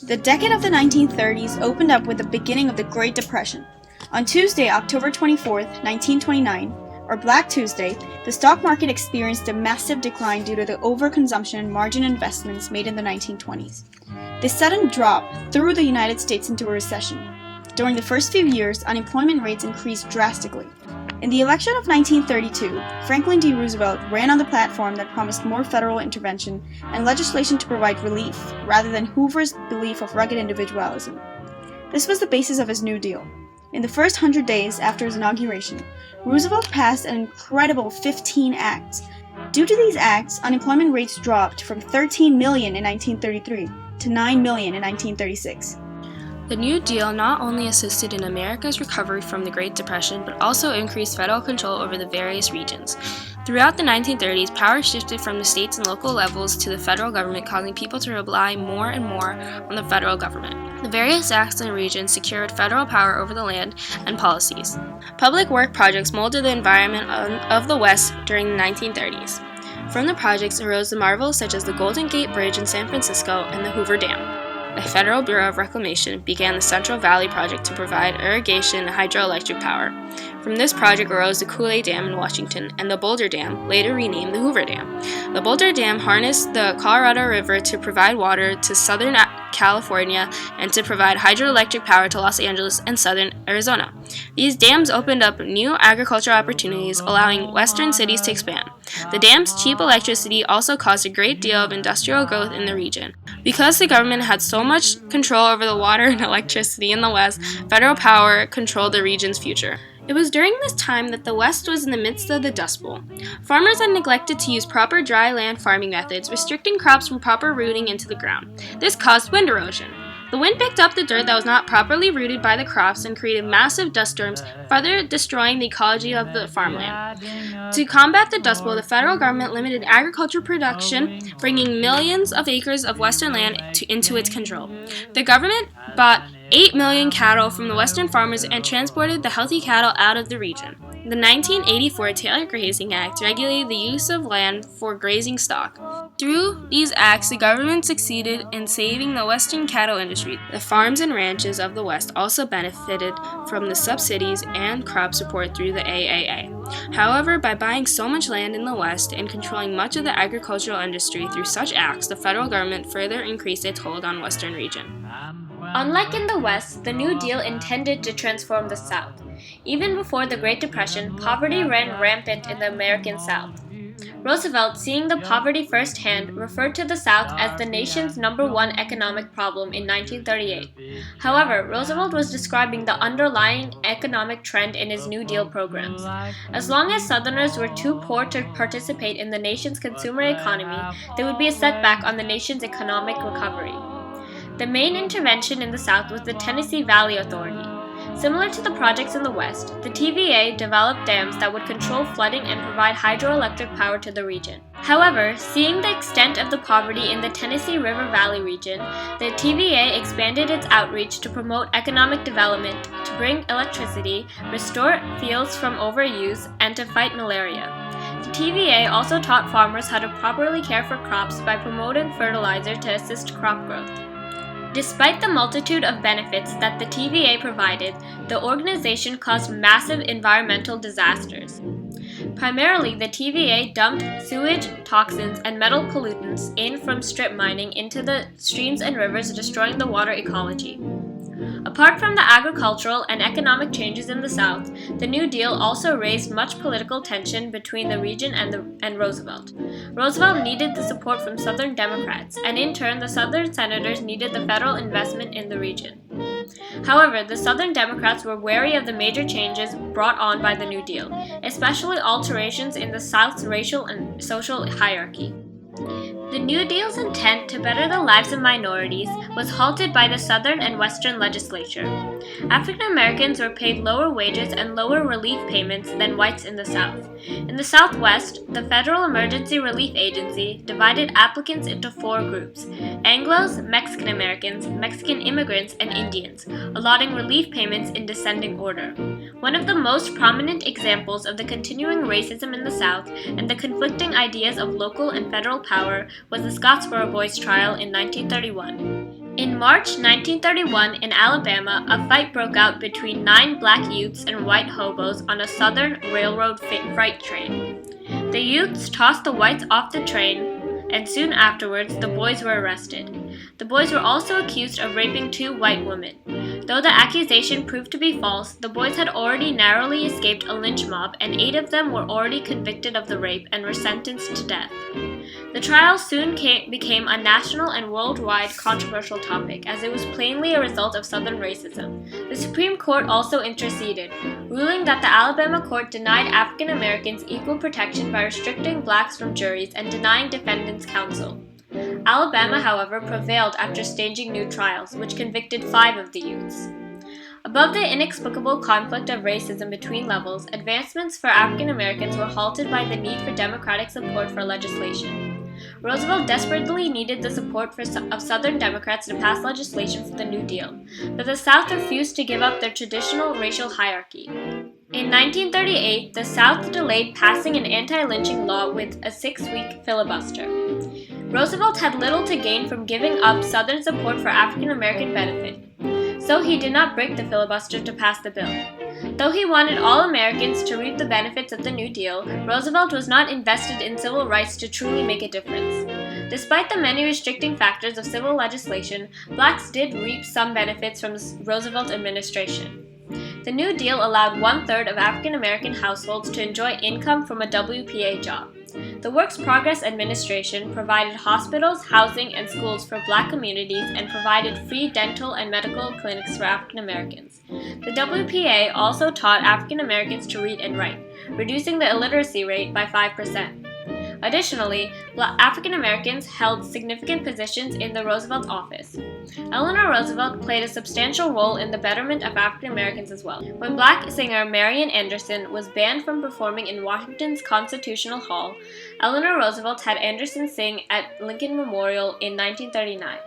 The decade of the 1930s opened up with the beginning of the Great Depression. On Tuesday, October 24, 1929, or Black Tuesday, the stock market experienced a massive decline due to the overconsumption and margin investments made in the 1920s. This sudden drop threw the United States into a recession. During the first few years, unemployment rates increased drastically. In the election of 1932, Franklin D. Roosevelt ran on the platform that promised more federal intervention and legislation to provide relief, rather than Hoover's belief of rugged individualism. This was the basis of his New Deal. In the first 100 days after his inauguration, Roosevelt passed an incredible 15 acts. Due to these acts, unemployment rates dropped from 13 million in 1933 to 9 million in 1936. The New Deal not only assisted in America's recovery from the Great Depression, but also increased federal control over the various regions. Throughout the 1930s, power shifted from the states and local levels to the federal government, causing people to rely more and more on the federal government. The various acts and regions secured federal power over the land and policies. Public work projects molded the environment of the West during the 1930s. From the projects arose the marvels such as the Golden Gate Bridge in San Francisco and the Hoover Dam. The Federal Bureau of Reclamation began the Central Valley Project to provide irrigation and hydroelectric power. From this project arose the Kool-Aid Dam in Washington and the Boulder Dam, later renamed the Hoover Dam. The Boulder Dam harnessed the Colorado River to provide water to southern California and to provide hydroelectric power to Los Angeles and southern Arizona. These dams opened up new agricultural opportunities, allowing western cities to expand. The dam's cheap electricity also caused a great deal of industrial growth in the region. Because the government had so much control over the water and electricity in the West, federal power controlled the region's future. It was during this time that the West was in the midst of the Dust Bowl. Farmers had neglected to use proper dry land farming methods, restricting crops from proper rooting into the ground. This caused wind erosion. The wind picked up the dirt that was not properly rooted by the crops and created massive dust storms, further destroying the ecology of the farmland. To combat the Dust Bowl, the federal government limited agricultural production, bringing millions of acres of western land into its control. The government bought 8 million cattle from the western farmers and transported the healthy cattle out of the region. The 1984 Taylor Grazing Act regulated the use of land for grazing stock. Through these acts, the government succeeded in saving the western cattle industry. The farms and ranches of the West also benefited from the subsidies and crop support through the AAA. However, by buying so much land in the West and controlling much of the agricultural industry through such acts, the federal government further increased its hold on western region. Unlike in the West, the New Deal intended to transform the South. Even before the Great Depression, poverty ran rampant in the American South. Roosevelt, seeing the poverty firsthand, referred to the South as the nation's #1 economic problem in 1938. However, Roosevelt was describing the underlying economic trend in his New Deal programs. As long as Southerners were too poor to participate in the nation's consumer economy, there would be a setback on the nation's economic recovery. The main intervention in the South was the Tennessee Valley Authority. Similar to the projects in the West, the TVA developed dams that would control flooding and provide hydroelectric power to the region. However, seeing the extent of the poverty in the Tennessee River Valley region, the TVA expanded its outreach to promote economic development, to bring electricity, restore fields from overuse, and to fight malaria. The TVA also taught farmers how to properly care for crops by promoting fertilizer to assist crop growth. Despite the multitude of benefits that the TVA provided, the organization caused massive environmental disasters. Primarily, the TVA dumped sewage, toxins, and metal pollutants in from strip mining into the streams and rivers, destroying the water ecology. Apart from the agricultural and economic changes in the South, the New Deal also raised much political tension between the region and Roosevelt. Roosevelt needed the support from Southern Democrats, and in turn, the Southern senators needed the federal investment in the region. However, the Southern Democrats were wary of the major changes brought on by the New Deal, especially alterations in the South's racial and social hierarchy. The New Deal's intent to better the lives of minorities was halted by the Southern and Western legislature. African Americans were paid lower wages and lower relief payments than whites in the South. In the Southwest, the Federal Emergency Relief Agency divided applicants into 4 groups: Anglos, Mexican Americans, Mexican immigrants, and Indians, allotting relief payments in descending order. One of the most prominent examples of the continuing racism in the South and the conflicting ideas of local and federal power was the Scottsboro Boys trial in 1931. In March 1931, in Alabama, a fight broke out between 9 black youths and white hobos on a Southern Railroad freight train. The youths tossed the whites off the train, and soon afterwards, the boys were arrested. The boys were also accused of raping 2 white women. Though the accusation proved to be false, the boys had already narrowly escaped a lynch mob, and 8 of them were already convicted of the rape and were sentenced to death. The trial soon became a national and worldwide controversial topic, as it was plainly a result of Southern racism. The Supreme Court also interceded, ruling that the Alabama court denied African Americans equal protection by restricting blacks from juries and denying defendants counsel. Alabama, however, prevailed after staging new trials, which convicted 5 of the youths. Above the inexplicable conflict of racism between levels, advancements for African Americans were halted by the need for Democratic support for legislation. Roosevelt desperately needed the support of Southern Democrats to pass legislation for the New Deal, but the South refused to give up their traditional racial hierarchy. In 1938, the South delayed passing an anti-lynching law with a 6-week filibuster. Roosevelt had little to gain from giving up Southern support for African American benefit, so he did not break the filibuster to pass the bill. Though he wanted all Americans to reap the benefits of the New Deal, Roosevelt was not invested in civil rights to truly make a difference. Despite the many restricting factors of civil legislation, blacks did reap some benefits from the Roosevelt administration. The New Deal allowed 1/3 of African American households to enjoy income from a WPA job. The Works Progress Administration provided hospitals, housing, and schools for black communities and provided free dental and medical clinics for African Americans. The WPA also taught African Americans to read and write, reducing the illiteracy rate by 5%. Additionally, African Americans held significant positions in the Roosevelt office. Eleanor Roosevelt played a substantial role in the betterment of African Americans as well. When black singer Marian Anderson was banned from performing in Washington's Constitutional Hall, Eleanor Roosevelt had Anderson sing at Lincoln Memorial in 1939.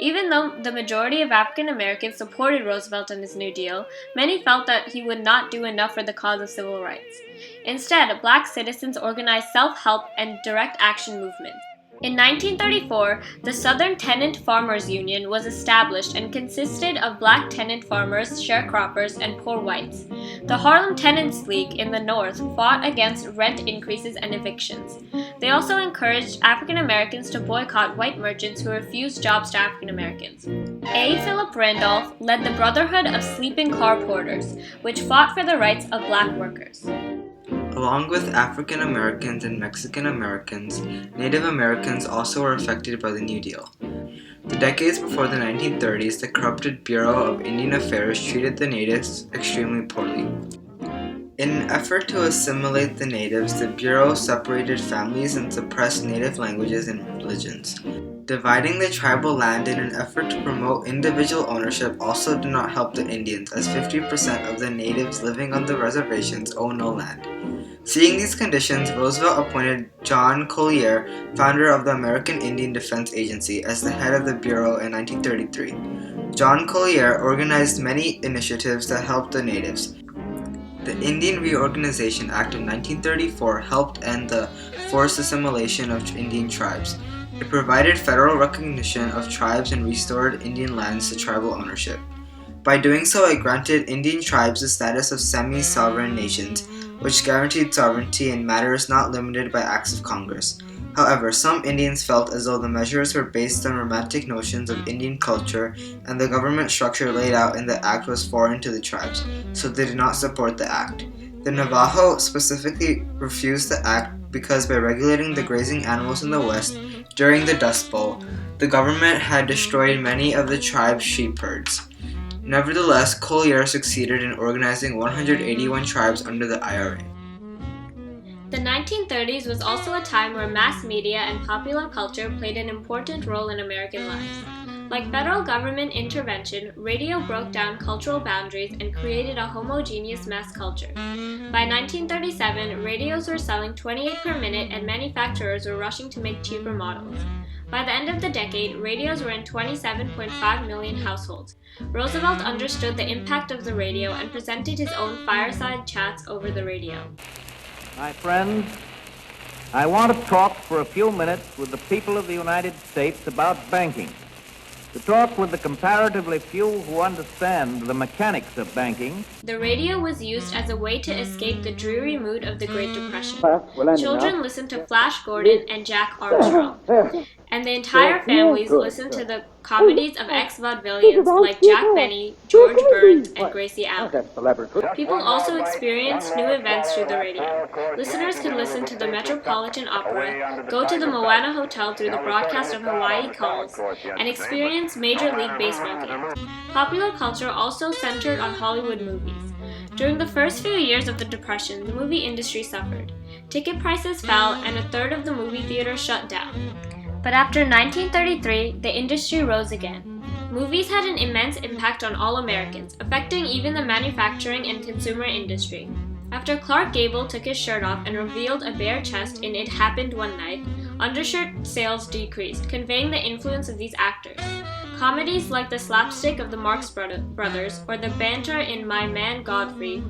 Even though the majority of African Americans supported Roosevelt and his New Deal, many felt that he would not do enough for the cause of civil rights. Instead, black citizens organized self-help and direct action movements. In 1934, the Southern Tenant Farmers Union was established and consisted of black tenant farmers, sharecroppers, and poor whites. The Harlem Tenants League in the North fought against rent increases and evictions. They also encouraged African Americans to boycott white merchants who refused jobs to African Americans. A. Philip Randolph led the Brotherhood of Sleeping Car Porters, which fought for the rights of black workers. Along with African Americans and Mexican Americans, Native Americans also were affected by the New Deal. The decades before the 1930s, the corrupted Bureau of Indian Affairs treated the natives extremely poorly. In an effort to assimilate the natives, the Bureau separated families and suppressed native languages and religions. Dividing the tribal land in an effort to promote individual ownership also did not help the Indians, as 50% of the natives living on the reservations own no land. Seeing these conditions, Roosevelt appointed John Collier, founder of the American Indian Defense Agency, as the head of the Bureau in 1933. John Collier organized many initiatives that helped the natives. The Indian Reorganization Act of 1934 helped end the forced assimilation of Indian tribes. It provided federal recognition of tribes and restored Indian lands to tribal ownership. By doing so, it granted Indian tribes the status of semi-sovereign nations, which guaranteed sovereignty in matters not limited by acts of Congress. However, some Indians felt as though the measures were based on romantic notions of Indian culture and the government structure laid out in the act was foreign to the tribes, so they did not support the act. The Navajo specifically refused the act because by regulating the grazing animals in the West during the Dust Bowl, the government had destroyed many of the tribe's sheep herds. Nevertheless, Collier succeeded in organizing 181 tribes under the IRA. The 1930s was also a time where mass media and popular culture played an important role in American lives. Like federal government intervention, radio broke down cultural boundaries and created a homogeneous mass culture. By 1937, radios were selling 28 per minute and manufacturers were rushing to make cheaper models. By the end of the decade, radios were in 27.5 million households. Roosevelt understood the impact of the radio and presented his own fireside chats over the radio. My friends, I want to talk for a few minutes with the people of the United States about banking. to talk with the comparatively few who understand the mechanics of banking. The radio was used as a way to escape the dreary mood of the Great Depression. Children listened to Flash Gordon and Jack Armstrong, and the entire families listened to the comedies of ex-vaudevillians like Jack Benny, George Burns, and Gracie Allen. People also experienced new events through the radio. Listeners could listen to the Metropolitan Opera, go to the Moana Hotel through the broadcast of Hawaii Calls, and experience Major League Baseball games. Popular culture also centered on Hollywood movies. During the first few years of the Depression, the movie industry suffered. Ticket prices fell, and a third of the movie theaters shut down. But after 1933, the industry rose again. Movies had an immense impact on all Americans, affecting even the manufacturing and consumer industry. After Clark Gable took his shirt off and revealed a bare chest in It Happened One Night, undershirt sales decreased, conveying the influence of these actors. Comedies like the slapstick of the Marx Brothers or the banter in My Man Godfrey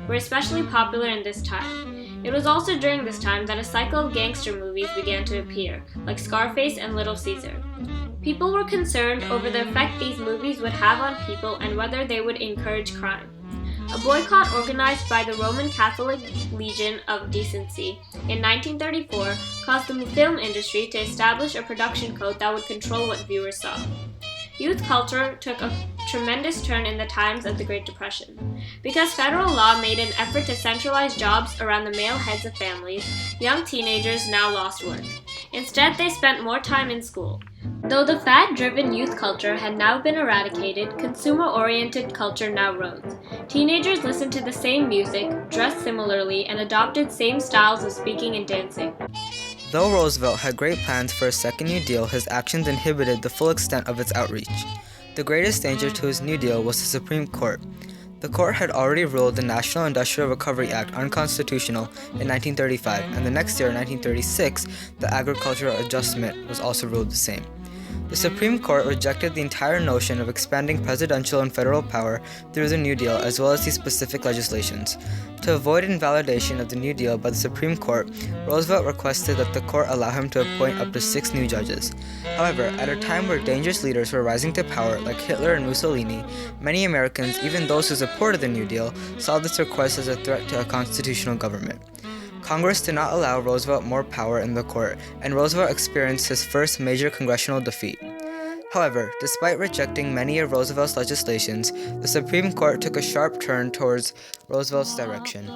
were especially popular in this time. It was also during this time that a cycle of gangster movies began to appear, like Scarface and Little Caesar. People were concerned over the effect these movies would have on people and whether they would encourage crime. A boycott organized by the Roman Catholic Legion of Decency in 1934 caused the film industry to establish a production code that would control what viewers saw. Youth culture took a tremendous turn in the times of the Great Depression. Because federal law made an effort to centralize jobs around the male heads of families, young teenagers now lost work. Instead, they spent more time in school. Though the fad-driven youth culture had now been eradicated, consumer-oriented culture now rose. Teenagers listened to the same music, dressed similarly, and adopted same styles of speaking and dancing. Though Roosevelt had great plans for a second New Deal, his actions inhibited the full extent of its outreach. The greatest danger to his New Deal was the Supreme Court. The court had already ruled the National Industrial Recovery Act unconstitutional in 1935, and the next year, in 1936, the Agricultural Adjustment was also ruled the same. The Supreme Court rejected the entire notion of expanding presidential and federal power through the New Deal as well as these specific legislations. To avoid invalidation of the New Deal by the Supreme Court, Roosevelt requested that the court allow him to appoint up to 6 new judges. However, at a time where dangerous leaders were rising to power like Hitler and Mussolini, many Americans, even those who supported the New Deal, saw this request as a threat to a constitutional government. Congress did not allow Roosevelt more power in the court, and Roosevelt experienced his first major congressional defeat. However, despite rejecting many of Roosevelt's legislations, the Supreme Court took a sharp turn towards Roosevelt's direction.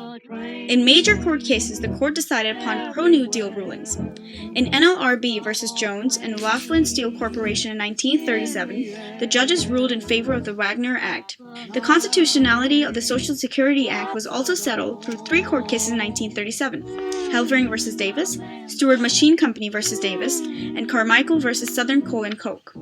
In major court cases, the court decided upon pro-New Deal rulings. In NLRB versus Jones and Laughlin Steel Corporation in 1937, the judges ruled in favor of the Wagner Act. The constitutionality of the Social Security Act was also settled through 3 court cases in 1937, Helvering versus Davis, Stewart Machine Company versus Davis, and Carmichael versus Southern Coal and Coke.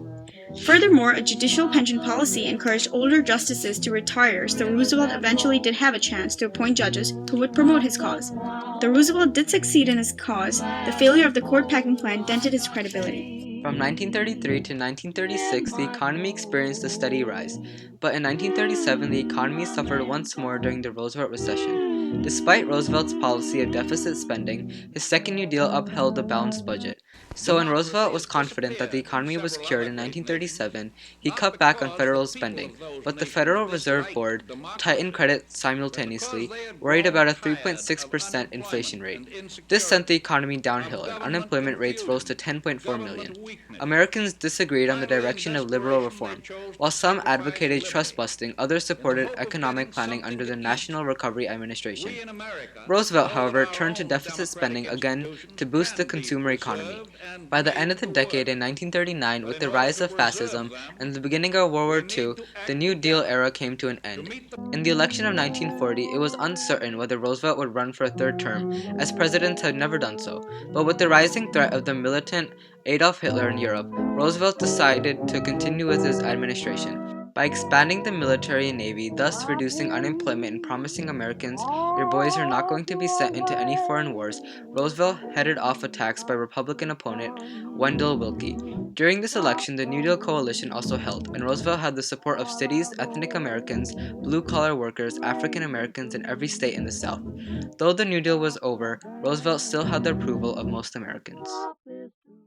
Furthermore, a judicial pension policy encouraged older justices to retire, so Roosevelt eventually did have a chance to appoint judges who would promote his cause. Though Roosevelt did succeed in his cause, the failure of the court packing plan dented his credibility. From 1933 to 1936, the economy experienced a steady rise, but in 1937 the economy suffered once more during the Roosevelt recession. Despite Roosevelt's policy of deficit spending, his second New Deal upheld a balanced budget. So when Roosevelt was confident that the economy was cured in 1937, he cut back on federal spending, but the Federal Reserve Board tightened credit simultaneously, worried about a 3.6% inflation rate. This sent the economy downhill, and unemployment rates rose to 10.4 million. Americans disagreed on the direction of liberal reform. While some advocated trust busting, others supported economic planning under the National Recovery Administration. Roosevelt, however, turned to deficit spending again to boost the consumer economy. By the end of the decade in 1939, with the rise of fascism and the beginning of World War II, the New Deal era came to an end. In the election of 1940, it was uncertain whether Roosevelt would run for a third term, as presidents had never done so. But with the rising threat of the militant Adolf Hitler in Europe, Roosevelt decided to continue with his administration. By expanding the military and navy, thus reducing unemployment and promising Americans, "Your boys are not going to be sent into any foreign wars," Roosevelt headed off attacks by Republican opponent Wendell Willkie. During this election, the New Deal coalition also held, and Roosevelt had the support of cities, ethnic Americans, blue-collar workers, African Americans, in every state in the South. Though the New Deal was over, Roosevelt still had the approval of most Americans.